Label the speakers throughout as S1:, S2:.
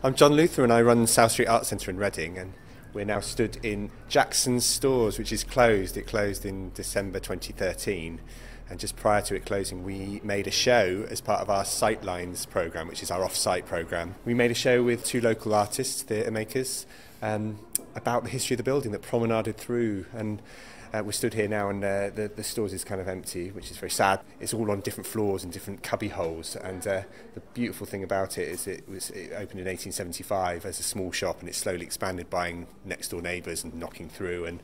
S1: I'm John Luther and I run South Street Arts Centre in Reading, and we're now stood in Jackson's Stores, which is closed. It closed in December 2013, and just prior to it closing we made a show as part of our Sitelines programme, which is our off-site programme. We made a show with two local artists, theatre makers, about the history of the building that promenaded through, and we're stood here now, and the Stores is kind of empty, which is very sad. It's all on different floors and different cubby holes, and the beautiful thing about it is it opened in 1875 as a small shop, and it's slowly expanded, buying next door neighbours and knocking through and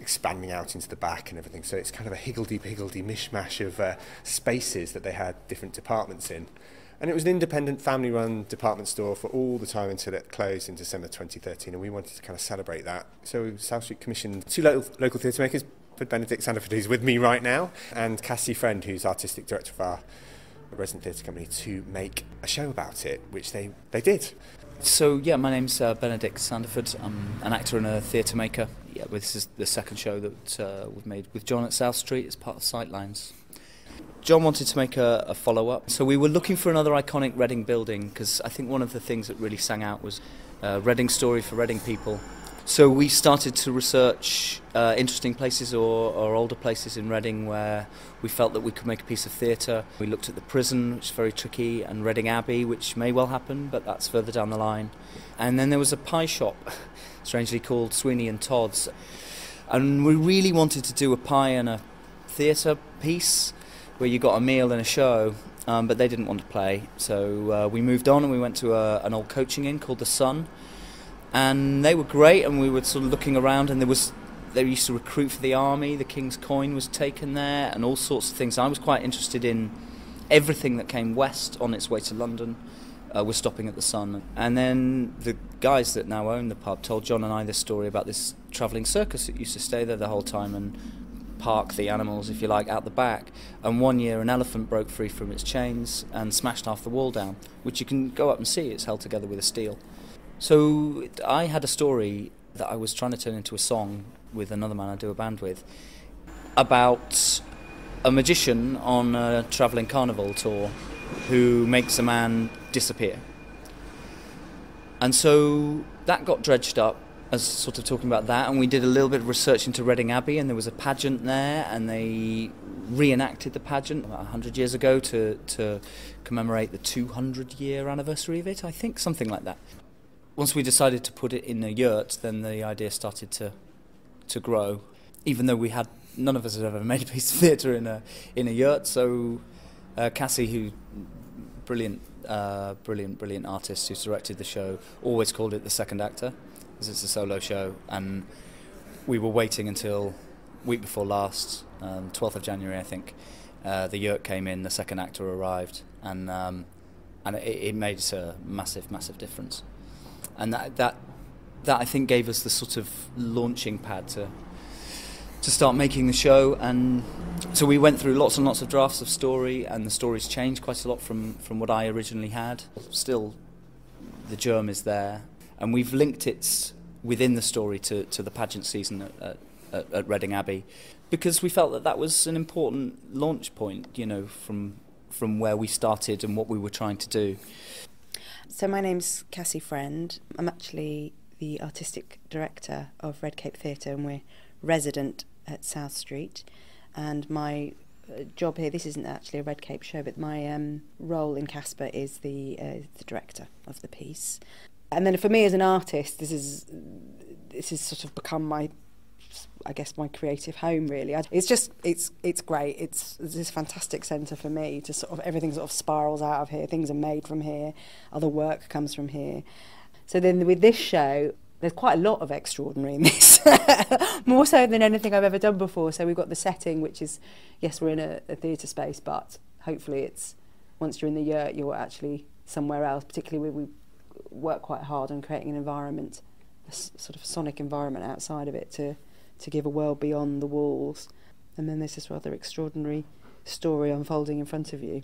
S1: expanding out into the back and everything. So it's kind of a higgledy-piggledy mishmash of spaces that they had different departments in. And it was an independent, family-run department store for all the time until it closed in December 2013, and we wanted to kind of celebrate that. So South Street commissioned two local theatre makers, Benedict Sandiford, who's with me right now, and Cassie Friend, who's artistic director of our resident theatre company, to make a show about it, which they did.
S2: So yeah, my name's Benedict Sandiford. I'm an actor and a theatre maker. Yeah, this is the second show that we've made with John at South Street as part of Sitelines. John wanted to make a follow-up, so we were looking for another iconic Reading building, because I think one of the things that really sang out was Reading story for Reading people. So we started to research interesting places or older places in Reading where we felt that we could make a piece of theatre. We looked at the prison, which is very tricky, and Reading Abbey, which may well happen, but that's further down the line. And then there was a pie shop, strangely called Sweeney and Todd's, and we really wanted to do a pie and a theatre piece where you got a meal and a show, but they didn't want to play. So we moved on and we went to an old coaching inn called The Sun, and they were great, and we were sort of looking around, and they used to recruit for the army, the King's Coin was taken there, and all sorts of things. I was quite interested in everything that came west on its way to London. Was stopping at The Sun. And then the guys that now own the pub told John and I this story about this travelling circus that used to stay there the whole time and park the animals, if you like, out the back. And one year an elephant broke free from its chains and smashed half the wall down, which you can go up and see. It's held together with a steel. So I had a story that I was trying to turn into a song with another man I do a band with, about a magician on a travelling carnival tour who makes a man disappear. And so that got dredged up as sort of talking about that, and we did a little bit of research into Reading Abbey, and there was a pageant there, and they reenacted the pageant about 100 years ago to commemorate the 200-year anniversary of it, I think, something like that. Once we decided to put it in a yurt, then the idea started to grow, even though none of us had ever made a piece of theatre in a yurt. So Cassie, who brilliant artist who's directed the show, always called it the second actor, because it's a solo show, and we were waiting until week before last, 12th of January I think, the yurt came in, the second actor arrived, and it made a massive difference, and that I think gave us the sort of launching pad to start making the show. And so we went through lots and lots of drafts of story, and the story's changed quite a lot from what I originally had. Still, the germ is there, and we've linked it within the story to the pageant season at Reading Abbey, because we felt that was an important launch point, you know, from where we started and what we were trying to do.
S3: So my name's Cassie Friend. I'm actually the artistic director of RedCape Theatre, and we're resident at South Street. And my job here, this isn't actually a RedCape show, but my role in Kaspar is the director of the piece. And then for me as an artist, this is sort of become my creative home, really. It's great. It's this fantastic centre for me to sort of, everything sort of spirals out of here. Things are made from here. Other work comes from here. So then with this show, there's quite a lot of extraordinary in this, more so than anything I've ever done before. So we've got the setting, which is, yes, we're in a theatre space, but hopefully it's, once you're in the yurt, you're actually somewhere else, particularly we work quite hard on creating an environment, a sort of sonic environment outside of it to give a world beyond the walls. And then there's this rather extraordinary story unfolding in front of you.